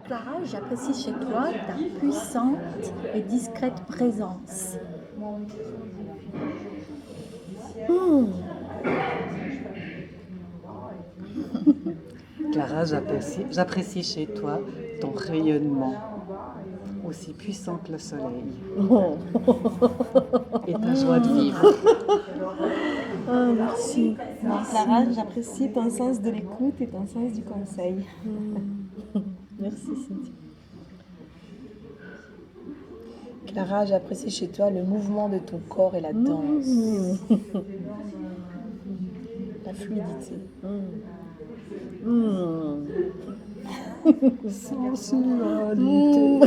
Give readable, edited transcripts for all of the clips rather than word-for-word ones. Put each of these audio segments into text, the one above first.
Clara, j'apprécie chez toi ta puissante et discrète présence. Clara, j'apprécie chez toi ton rayonnement, aussi puissant que le soleil, et ta joie de vivre. Ah, merci. Clara, j'apprécie ton sens de l'écoute et ton sens du conseil. Merci Cynthia. Clara, j'apprécie chez toi le mouvement de ton corps et la danse. La fluidité. Sensualité.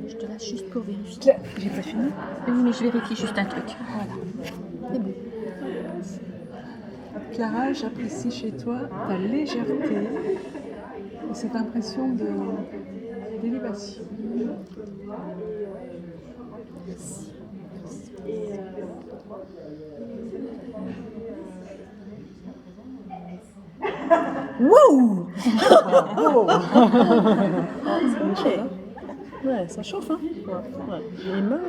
Je te lâche juste pour vérifier. J'ai pas fini. Oui, mais je vérifie juste un truc. Voilà. C'est bon. Clara, j'apprécie chez toi ta légèreté et cette impression d'élévation. Wow. Ouais, ça chauffe, hein. Ouais. Les mains.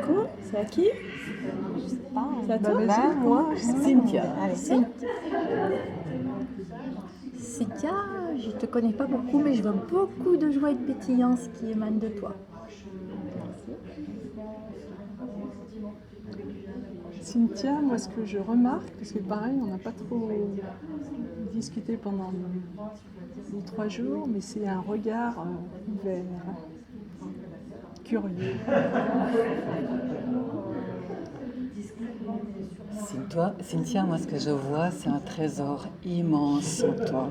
Quoi? C'est à qui? Je sais pas. C'est à toi? Bah, moi. Cynthia. Allez. Cynthia, je te connais pas beaucoup, mais je vois beaucoup de joie et de pétillance qui émanent de toi. Cynthia, moi ce que je remarque, parce que pareil, on n'a pas trop discuté pendant les 3 jours, mais c'est un regard ouvert, curieux. Cynthia, moi ce que je vois, c'est un trésor immense en toi.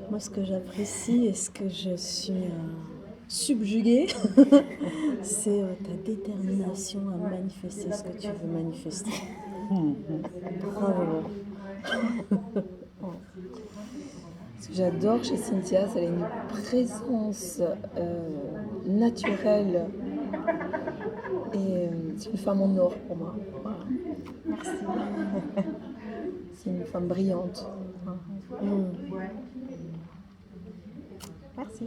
Moi, ce que j'apprécie et ce que je suis subjuguée, c'est ta détermination à manifester ce que tu veux manifester. Bravo. Ce que j'adore chez Cynthia, c'est une présence naturelle et c'est une femme en or pour moi. Voilà. Merci. C'est une femme brillante. Merci.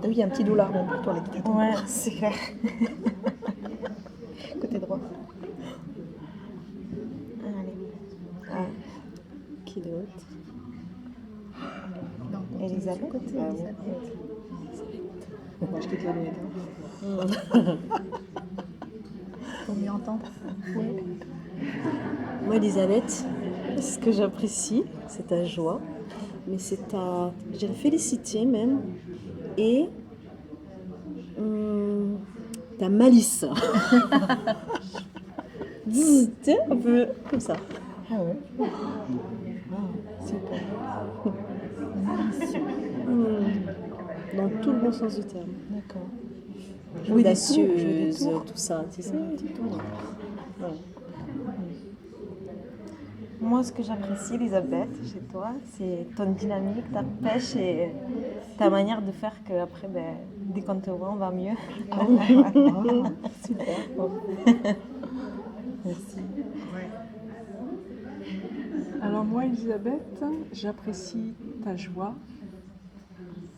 T'as vu, il y a un petit dollar même pour toi, les petits. Ouais, c'est clair. Côté droit. Allez. Qui d'autre? Elisabeth. Moi, je quitte la lunette. Pour mieux entendre. Moi, Elisabeth, ce que j'apprécie, c'est ta joie, mais c'est ta, je dirais, félicité même, et ta malice. Tu sais, un peu comme ça. Ah ouais. Super. Dans tout le bon sens du terme. D'accord. Audacieuse, tout ça, tu sais. Ouais. Moi, ce que j'apprécie, Elisabeth, chez toi, c'est ton dynamique, ta pêche et ta manière de faire qu'après, dès qu'on te voit, on va mieux. Super. Merci. Alors moi, Elisabeth, j'apprécie ta joie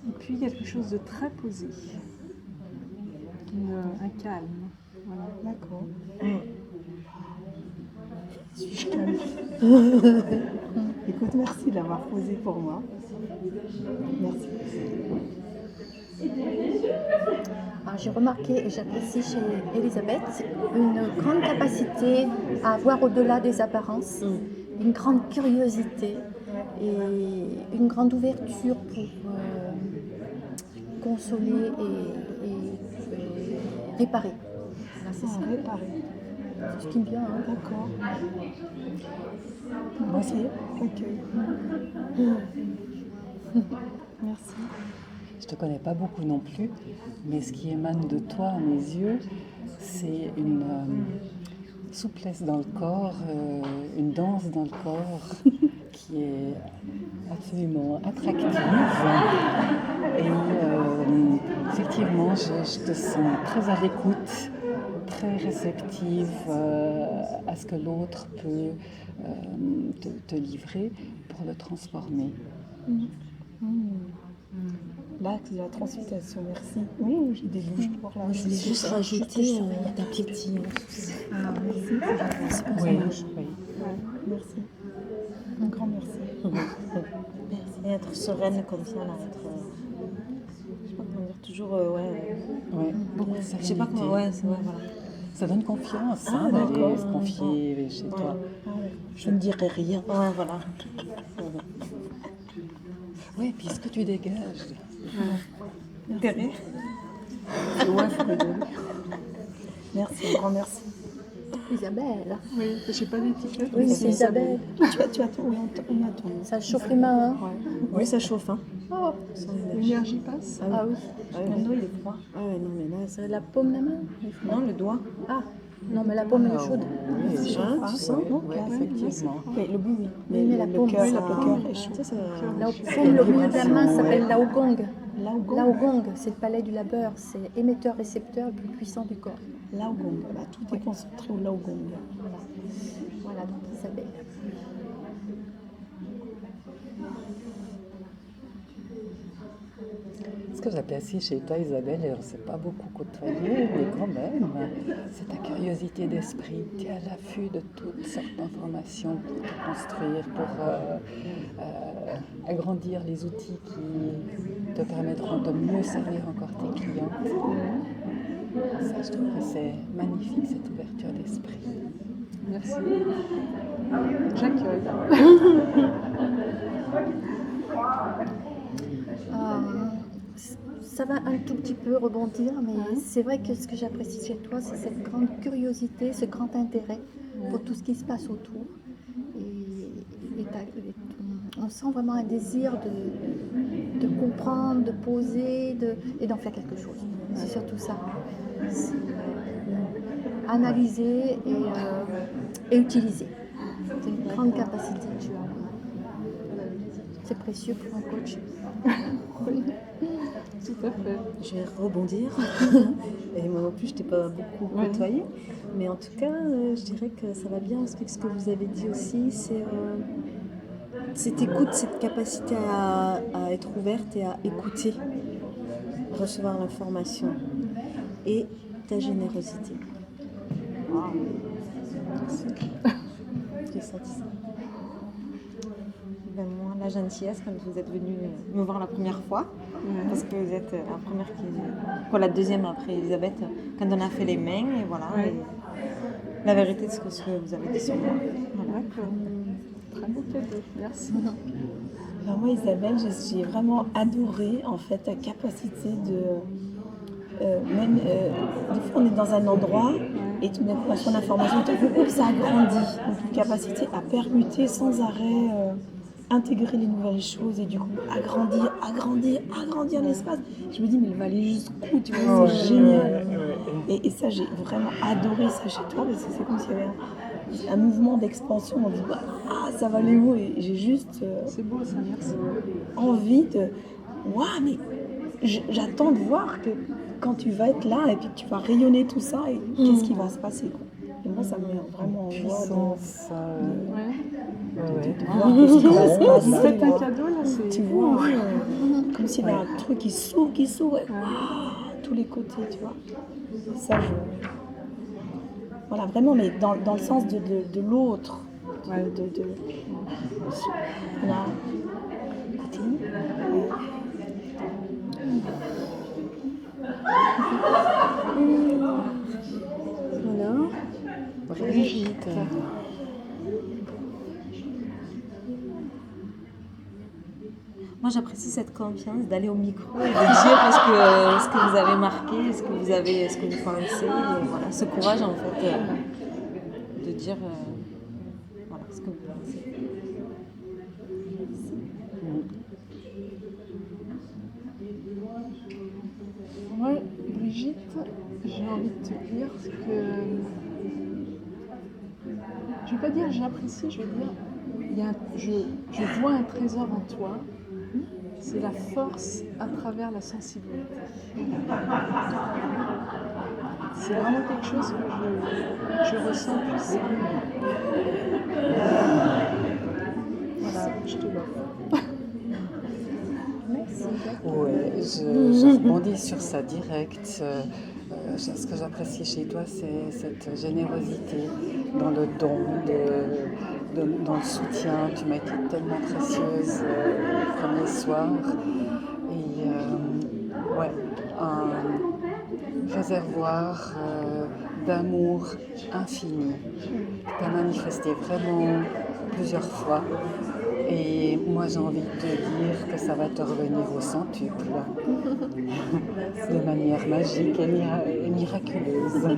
et puis quelque chose de très posé, un calme. Voilà. D'accord. Suis-je calme? Écoute, merci de l'avoir posé pour moi. Merci. Alors, j'ai remarqué et j'apprécie chez Elisabeth une grande capacité à voir au-delà des apparences, une grande curiosité et une grande ouverture pour consoler et réparer. Là, c'est ça. Réparer. C'est ce qui me vient. Hein. D'accord. Moi aussi. Ok. Merci. Je te connais pas beaucoup non plus, mais ce qui émane de toi à mes yeux, c'est une souplesse dans le corps, une danse dans le corps qui est absolument attractive. Et effectivement, je te sens très à l'écoute, très réceptive à ce que l'autre peut te livrer pour le transformer. L'acte de la transmutation, merci. Oui, j'ai des bouches pour là. Moi, je voulais juste rajouter ta petite. Ah, merci. C'est pour ça. Oui, Merci. oui. Merci. Un grand merci. Merci. Et être sereine comme ça, là, être, je sais pas comment dire, toujours, Ouais, beaucoup de je sais pas sérénité. comment, ouais, c'est vrai, voilà. Ça donne confiance Ah, d'aller d'accord. se confier chez toi. Je ne dirai rien. Ouais, voilà. Oui, puis ce que tu dégages. Terry. Merci, un grand merci. Isabelle, Oui, j'ai pas d'étiquette. oui, mais c'est Isabelle. Tu as ton, on a ton. Ça chauffe les mains, hein? Oui, ça chauffe. Hein. Oh, l'énergie passe. ah oui. Mon dos, il est froid. Ah ouais, non, mais là, C'est la paume de la main? Non, le doigt. Ah, non, mais la paume elle est chaude. Oui, tu sens, non? oui, effectivement. Oui, le bout, oui. Oui, mais la le paume, cœur, oui, le la paume. cœur est chaud. Ça, ça... La paume, le milieu de la main s'appelle Laogong. Laogong. Laogong, c'est le palais du labeur, c'est émetteur-récepteur le plus puissant du corps. Laogong. Bah, tout est concentré au Laogong. Voilà, donc Isabelle. Ce que j'apprécie chez toi, Isabelle, et on ne s'est pas beaucoup côtoyé, mais quand même, c'est ta curiosité d'esprit. Tu es à l'affût de toutes sortes d'informations pour te construire, pour agrandir les outils qui te permettront de mieux servir encore tes clientes. Ça, je trouve que c'est magnifique, cette ouverture d'esprit. Merci. J'accueille. Ça va un tout petit peu rebondir, mais c'est vrai que ce que j'apprécie chez toi, c'est cette grande curiosité, ce grand intérêt pour tout ce qui se passe autour. On sent vraiment un désir de comprendre, de poser et d'en faire quelque chose. C'est surtout ça. C'est, analyser et utiliser. C'est une grande capacité que tu as. C'est précieux pour un coach. Tout à fait. Je vais rebondir. Et moi non plus, je t'ai pas beaucoup côtoyé. Mais en tout cas, je dirais que ça va bien avec ce que vous avez dit aussi. C'est cette écoute, cette capacité à être ouverte et à écouter, recevoir l'information. Et ta générosité. J'ai senti ça. Ben moi, la gentillesse, quand vous êtes venu me voir la première fois, parce que vous êtes la première la deuxième après Elisabeth, quand on a fait les mains, et voilà. Ouais. Et la vérité de ce que vous avez dit sur moi. Voilà. D'accord. Très beau cadeau. Merci. Alors moi, Isabelle, j'ai vraiment adoré en fait ta capacité de des fois on est dans un endroit et tout d'un coup on reçoit l'information, tout d'un coup ça agrandit. Donc une capacité à permuter sans arrêt, intégrer les nouvelles choses et du coup agrandir l'espace. Je me dis mais il va aller jusqu'où, tu vois, c'est génial. Et ça j'ai vraiment adoré ça chez toi parce que c'est comme s'il y avait un mouvement d'expansion. On dit ça va aller où, et j'ai juste C'est beau ça, merci. envie de mais j'attends de voir que quand tu vas être là et puis que tu vas rayonner tout ça et qu'est-ce qui va se passer, quoi. Et moi ça me met vraiment en joie Puissance. de voir qu'est-ce qui va se passer Vous faites un là. cadeau là, c'est. Tu vois, comme s'il y avait un truc qui s'ouvre et tous les côtés, tu vois. Et ça voilà, vraiment, mais dans le sens de l'autre. Là, continue. Voilà. Brigitte. Moi, j'apprécie cette confiance d'aller au micro et de dire ce que vous avez marqué, ce que vous pensez, et voilà, ce courage en fait de dire voilà, ce que vous pensez. Moi, Brigitte, j'ai envie de te dire que. Je ne vais pas dire j'apprécie, je vais dire je vois un trésor en toi. C'est la force à travers la sensibilité. C'est vraiment quelque chose que je ressens plus. Voilà, je te l'offre. Merci. Oui, je rebondis sur ça direct. Ce que j'apprécie chez toi, c'est cette générosité dans le don, dans le soutien. Tu m'as été tellement précieuse le premier soir. Et ouais, un réservoir d'amour infini. Tu as manifesté vraiment plusieurs fois. Et moi, j'ai envie de te dire que ça va te revenir au centuple, de manière magique et miraculeuse.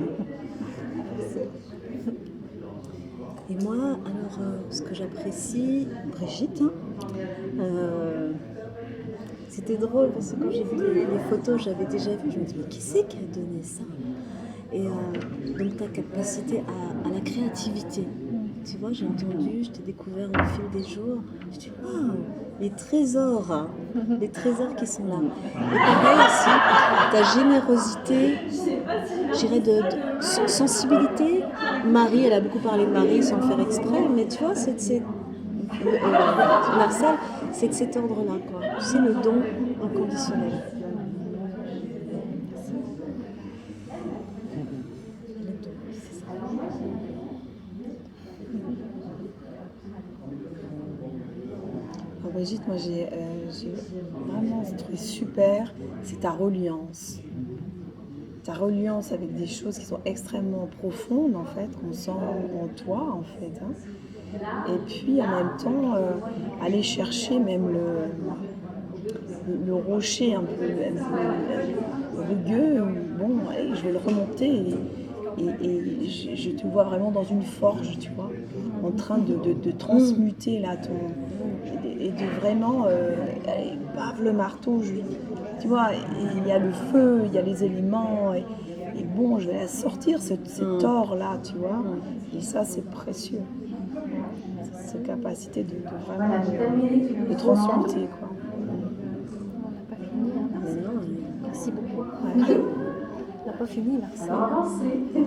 Et moi, alors, ce que j'apprécie, Brigitte, c'était drôle parce que quand j'ai vu les photos, j'avais déjà vu, je me dis, mais qui c'est qui a donné ça? Et donc ta capacité à la créativité. Tu vois, j'ai entendu, je t'ai découvert au fil des jours. Je dis, waouh, les trésors qui sont là. Et pareil aussi, ta générosité, je dirais de sensibilité. Marie, elle a beaucoup parlé de Marie sans le faire exprès, mais tu vois, Marcel, c'est de cet ordre-là, quoi. Tu sais, le don inconditionnel. Brigitte, moi j'ai vraiment trouvé super, c'est ta reliance. Ta reliance avec des choses qui sont extrêmement profondes en fait, qu'on sent en toi en fait. Hein. Et puis en même temps, aller chercher même le rocher un peu rugueux, bon, allez, je vais le remonter et je te vois vraiment dans une forge, tu vois, en train de transmuter là et de vraiment, allez, bave le marteau, tu vois, il y a le feu, il y a les éléments, et bon, je vais la sortir, cet or là, tu vois, et ça c'est précieux, cette capacité de vraiment de transmuter, quoi. On n'a pas fini, hein, Marcel. Merci beaucoup. Ouais. On n'a pas fini, Marcel. Il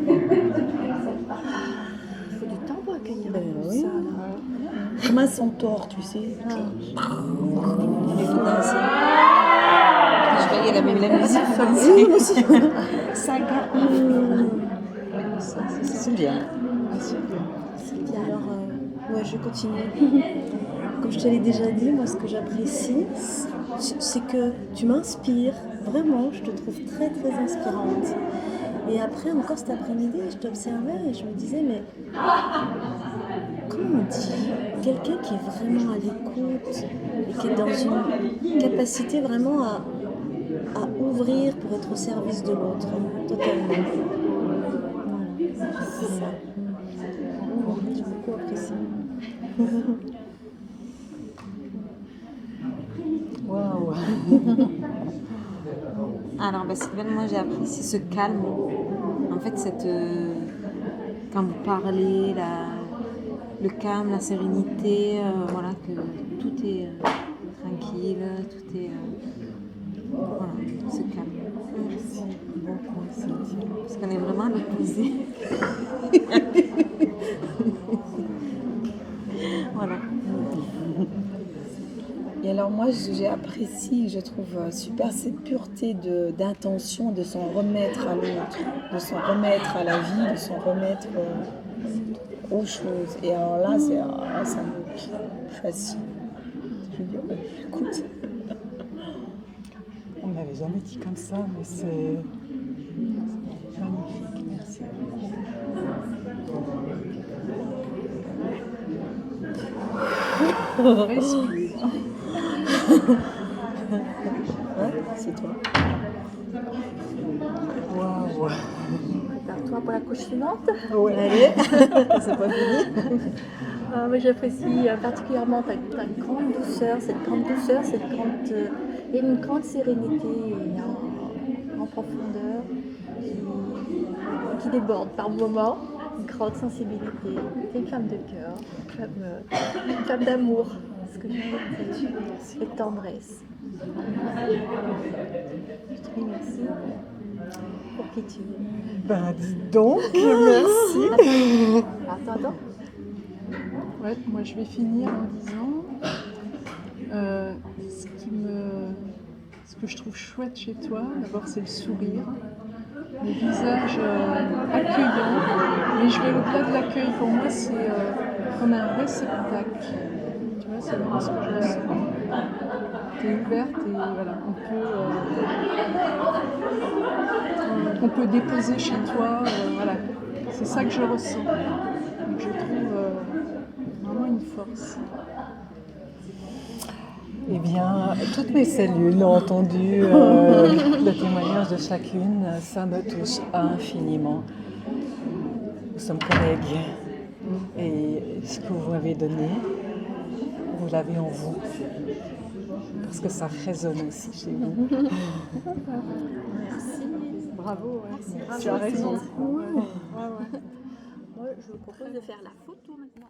faut du temps pour accueillir tout oui. ça. Là. Comme un centaure, tu sais. Je voyais la musique Oui, moi aussi. saga. C'est bien. Alors, ouais, je vais continuer. Comme je te l'ai déjà dit, moi, ce que j'apprécie, c'est que tu m'inspires. Vraiment, je te trouve très, très inspirante. Et après, encore cet après-midi, je t'observais et je me disais, mais comment on dit quelqu'un qui est vraiment à l'écoute et qui est dans une capacité vraiment à ouvrir pour être au service de l'autre, totalement. Voilà, c'est ça. J'ai beaucoup apprécié. Waouh. Alors, Sylvaine, moi j'ai apprécié ce calme. En fait, quand vous parlez, le calme, la sérénité, voilà, que tout est tranquille, tout est. Voilà, ce calme. Merci beaucoup, Cynthia. Parce qu'on est vraiment à l'opposé. Voilà. Et alors moi j'ai apprécié, je trouve super cette pureté d'intention de s'en remettre à l'autre, de s'en remettre à la vie, de s'en remettre aux choses. Et alors là, ça me fascine. Je veux dire, écoute. On ne m'avait jamais dit comme ça, mais c'est magnifique. Merci beaucoup. Respire. Ouais, c'est toi. Waouh. Prépare-toi pour la couche suivante. Ouais. Allez, c'est pas fini. Moi, j'apprécie particulièrement ta grande douceur, et une grande sérénité en profondeur qui déborde par moments. une grande sensibilité, t'es une femme de cœur, une femme d'amour, ce que j'ai envie de dire, et de tendresse. Je te remercie pour qui tu es. Ben dis donc, merci. Attends. Ouais, moi je vais finir en disant ce que je trouve chouette chez toi, d'abord c'est le sourire, le visage accueillant, mais je vais au-delà de l'accueil. Pour moi c'est comme un réceptacle. Tu vois, c'est vraiment ce que je ressens. Tu es ouverte et voilà, on peut déposer chez toi, voilà. C'est ça que je ressens. Donc je trouve vraiment une force. Eh bien, toutes mes cellules ont entendu le témoignage de chacune. Ça me touche infiniment. Nous sommes collègues. Et ce que vous m'avez donné, vous l'avez en vous. Parce que ça résonne aussi chez vous. Bravo, ouais. Merci. Tu as raison. Moi, je vous propose de faire la photo maintenant.